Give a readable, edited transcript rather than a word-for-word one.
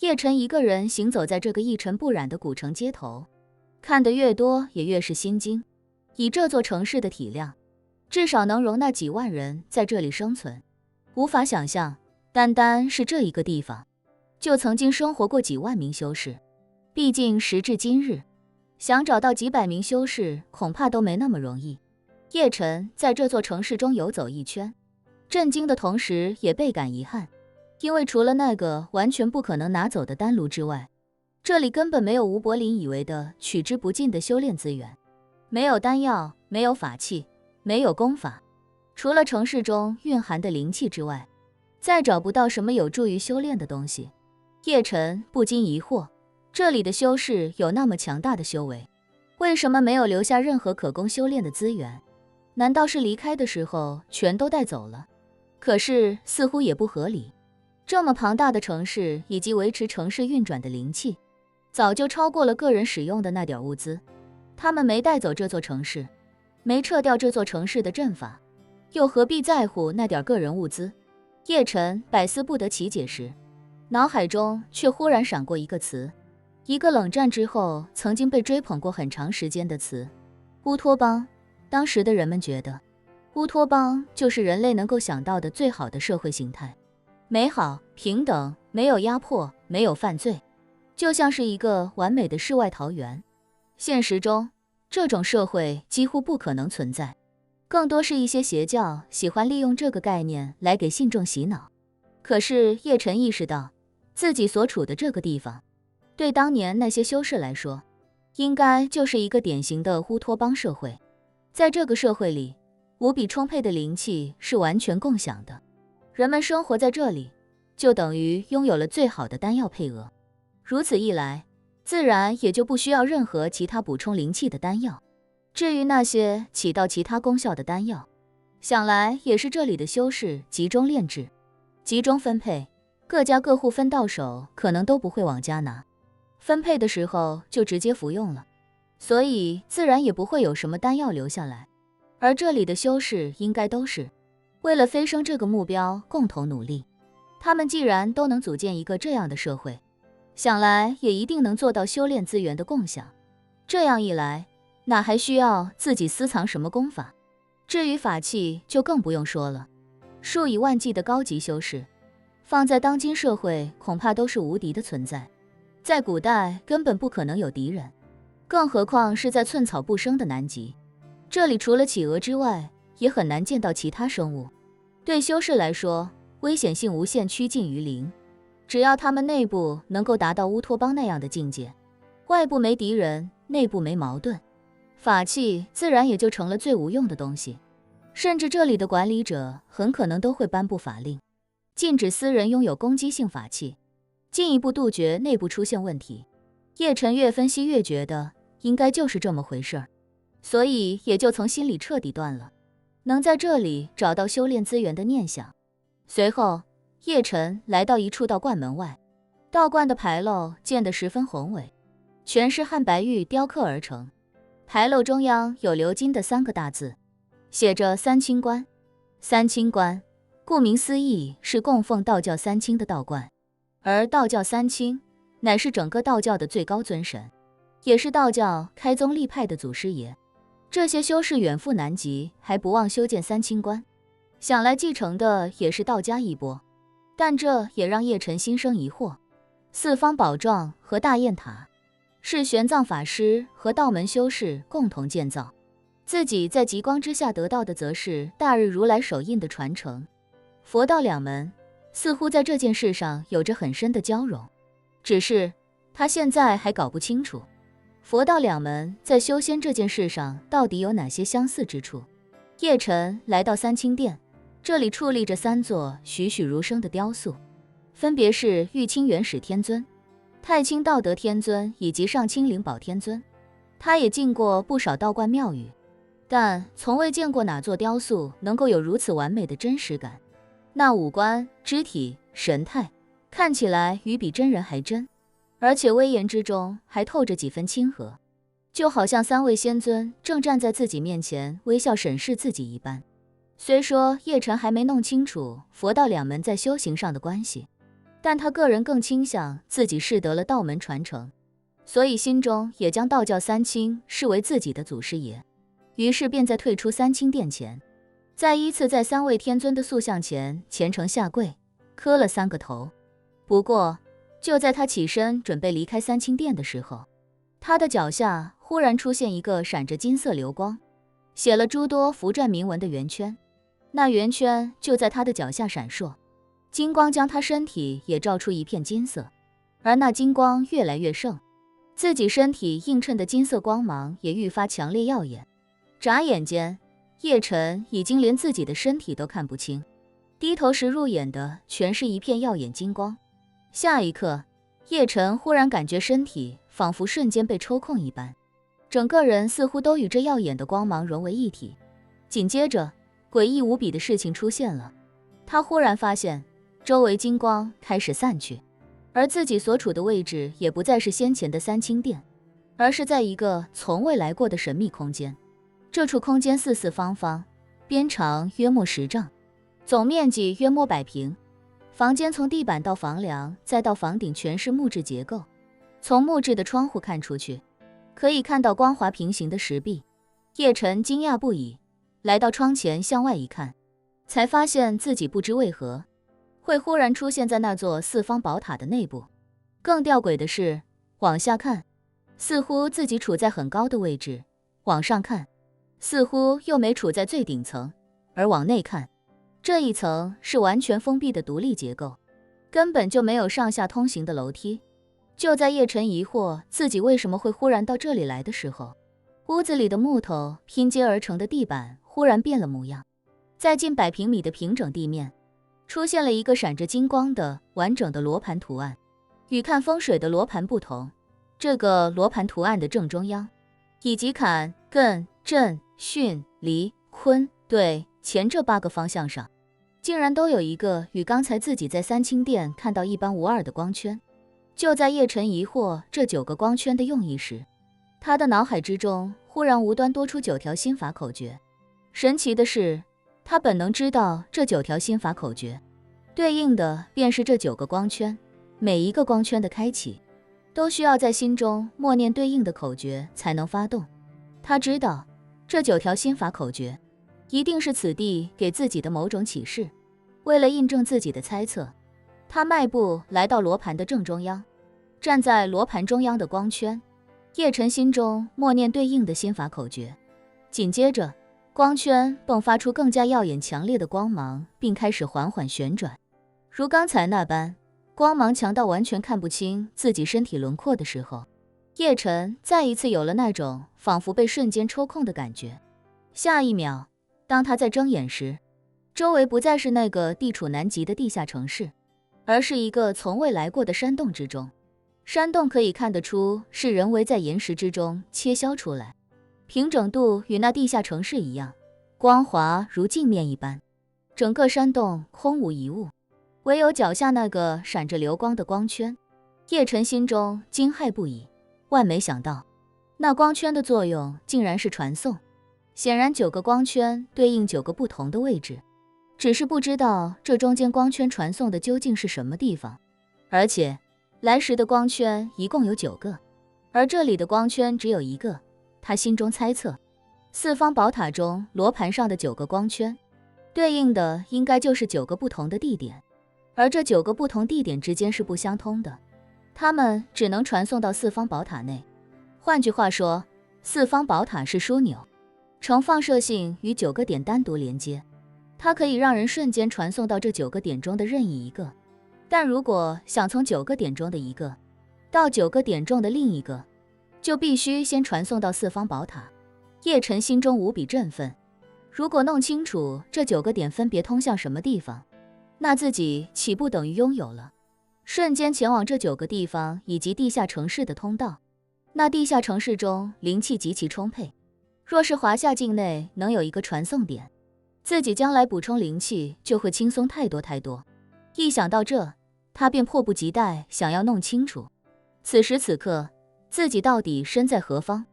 叶晨一个人行走在这个一尘不染的古城街头，看得越多也越是心惊。以这座城市的体量，至少能容纳几万人在这里生存。无法想象，单单是这一个地方，就曾经生活过几万名修士。毕竟时至今日，想找到几百名修士，恐怕都没那么容易。叶晨在这座城市中游走一圈，震惊的同时也倍感遗憾，因为除了那个完全不可能拿走的丹炉之外，这里根本没有吴柏林以为的取之不尽的修炼资源。没有丹药，没有法器，没有功法，除了城市中蕴含的灵气之外，再找不到什么有助于修炼的东西。叶晨不禁疑惑，这里的修士有那么强大的修为，为什么没有留下任何可供修炼的资源？难道是离开的时候全都带走了？可是似乎也不合理，这么庞大的城市以及维持城市运转的灵气，早就超过了个人使用的那点物资。他们没带走这座城市，没撤掉这座城市的阵法，又何必在乎那点个人物资？叶晨百思不得其解时，脑海中却忽然闪过一个词，一个冷战之后曾经被追捧过很长时间的词——乌托邦。当时的人们觉得，乌托邦就是人类能够想到的最好的社会形态，美好、平等，没有压迫，没有犯罪，就像是一个完美的世外桃源。现实中，这种社会几乎不可能存在，更多是一些邪教喜欢利用这个概念来给信众洗脑。可是叶晨意识到，自己所处的这个地方，对当年那些修士来说，应该就是一个典型的乌托邦社会。在这个社会里，无比充沛的灵气是完全共享的，人们生活在这里，就等于拥有了最好的丹药配额。如此一来，自然也就不需要任何其他补充灵气的丹药。至于那些起到其他功效的丹药，想来也是这里的修士集中炼制，集中分配，各家各户分到手，可能都不会往家拿，分配的时候就直接服用了，所以自然也不会有什么丹药留下来。而这里的修士应该都是为了飞升这个目标共同努力，他们既然都能组建一个这样的社会，想来也一定能做到修炼资源的共享。这样一来，哪还需要自己私藏什么功法？至于法器就更不用说了，数以万计的高级修士，放在当今社会恐怕都是无敌的存在，在古代根本不可能有敌人，更何况是在寸草不生的南极。这里除了企鹅之外，也很难见到其他生物。对修士来说，危险性无限趋近于零。只要他们内部能够达到乌托邦那样的境界，外部没敌人，内部没矛盾，法器自然也就成了最无用的东西。甚至这里的管理者很可能都会颁布法令，禁止私人拥有攻击性法器，进一步杜绝内部出现问题。叶晨越分析越觉得应该就是这么回事儿，所以也就从心里彻底断了能在这里找到修炼资源的念想。随后叶晨来到一处道观门外，道观的牌楼建得十分宏伟，全是汉白玉雕刻而成。牌楼中央有鎏金的3个大字，写着三清观。三清观顾名思义是供奉道教三清的道观，而道教三清乃是整个道教的最高尊神，也是道教开宗立派的祖师爷。这些修士远赴南极，还不忘修建三清观，想来继承的也是道家衣钵。但这也让叶晨心生疑惑，四方宝幢和大雁塔是玄奘法师和道门修士共同建造，自己在极光之下得到的则是大日如来手印的传承。佛道两门似乎在这件事上有着很深的交融，只是他现在还搞不清楚佛道两门在修仙这件事上到底有哪些相似之处。叶晨来到三清殿，这里矗立着3座栩栩如生的雕塑，分别是玉清元始天尊、太清道德天尊以及上清灵宝天尊。他也进过不少道观庙宇，但从未见过哪座雕塑能够有如此完美的真实感。那五官、肢体、神态看起来与比真人还真，而且威严之中还透着几分亲和，就好像3位仙尊正站在自己面前微笑审视自己一般。虽说叶晨还没弄清楚佛道两门在修行上的关系，但他个人更倾向自己是得了道门传承，所以心中也将道教三清视为自己的祖师爷，于是便在退出三清殿前，再依次在3位天尊的塑像前虔诚下跪，磕了3个头。不过，就在他起身准备离开三清殿的时候，他的脚下忽然出现一个闪着金色流光，写了诸多符篆铭文的圆圈，那圆圈就在他的脚下闪烁，金光将他身体也照出一片金色，而那金光越来越盛，自己身体映衬的金色光芒也愈发强烈耀眼。眨眼间，叶晨已经连自己的身体都看不清，低头时入眼的全是一片耀眼金光。下一刻，叶晨忽然感觉身体仿佛瞬间被抽空一般，整个人似乎都与这耀眼的光芒融为一体。紧接着，诡异无比的事情出现了，他忽然发现周围金光开始散去，而自己所处的位置也不再是先前的三清殿，而是在一个从未来过的神秘空间。这处空间四四方方，边长约莫10丈，总面积约莫100平。房间从地板到房梁再到房顶全是木质结构，从木质的窗户看出去，可以看到光滑平行的石壁。叶晨惊讶不已，来到窗前向外一看，才发现自己不知为何会忽然出现在那座四方宝塔的内部。更吊诡的是，往下看，似乎自己处在很高的位置，往上看，似乎又没处在最顶层，而往内看，这一层是完全封闭的独立结构，根本就没有上下通行的楼梯。就在叶晨疑惑自己为什么会忽然到这里来的时候，屋子里的木头拼接而成的地板忽然变了模样，在近100平米的平整地面出现了一个闪着金光的完整的罗盘图案。与看风水的罗盘不同，这个罗盘图案的正中央，以及坎、艮、震、巽、离、坤、兑、乾这8个方向上，竟然都有一个与刚才自己在三清殿看到一般无二的光圈。就在叶晨疑惑这9个光圈的用意时，他的脑海之中忽然无端多出9条心法口诀。神奇的是，他本能知道这9条心法口诀对应的便是这9个光圈，每一个光圈的开启都需要在心中默念对应的口诀才能发动。他知道这9条心法口诀一定是此地给自己的某种启示。为了印证自己的猜测，他迈步来到罗盘的正中央，站在罗盘中央的光圈，叶晨心中默念对应的心法口诀，紧接着光圈迸发出更加耀眼强烈的光芒，并开始缓缓旋转。如刚才那般，光芒强到完全看不清自己身体轮廓的时候，叶晨再一次有了那种仿佛被瞬间抽空的感觉。下一秒，当他在睁眼时，周围不再是那个地处南极的地下城市，而是一个从未来过的山洞之中。山洞可以看得出是人为在岩石之中切削出来，平整度与那地下城市一样，光滑如镜面一般。整个山洞空无一物，唯有脚下那个闪着流光的光圈。叶晨心中惊骇不已，万没想到那光圈的作用竟然是传送。显然9个光圈对应9个不同的位置，只是不知道这中间光圈传送的究竟是什么地方。而且来时的光圈一共有9个，而这里的光圈只有1个。他心中猜测，四方宝塔中罗盘上的9个光圈对应的应该就是9个不同的地点，而这9个不同地点之间是不相通的，它们只能传送到四方宝塔内。换句话说，四方宝塔是枢纽，呈放射性与9个点单独连接，它可以让人瞬间传送到这9个点中的任意一个。但如果想从9个点中的一个到9个点中的另一个，就必须先传送到四方宝塔。叶晨心中无比振奋，如果弄清楚这9个点分别通向什么地方，那自己岂不等于拥有了瞬间前往这9个地方以及地下城市的通道？那地下城市中灵气极其充沛，若是华夏境内能有一个传送点，自己将来补充灵气就会轻松太多太多。一想到这，他便迫不及待想要弄清楚此时此刻自己到底身在何方。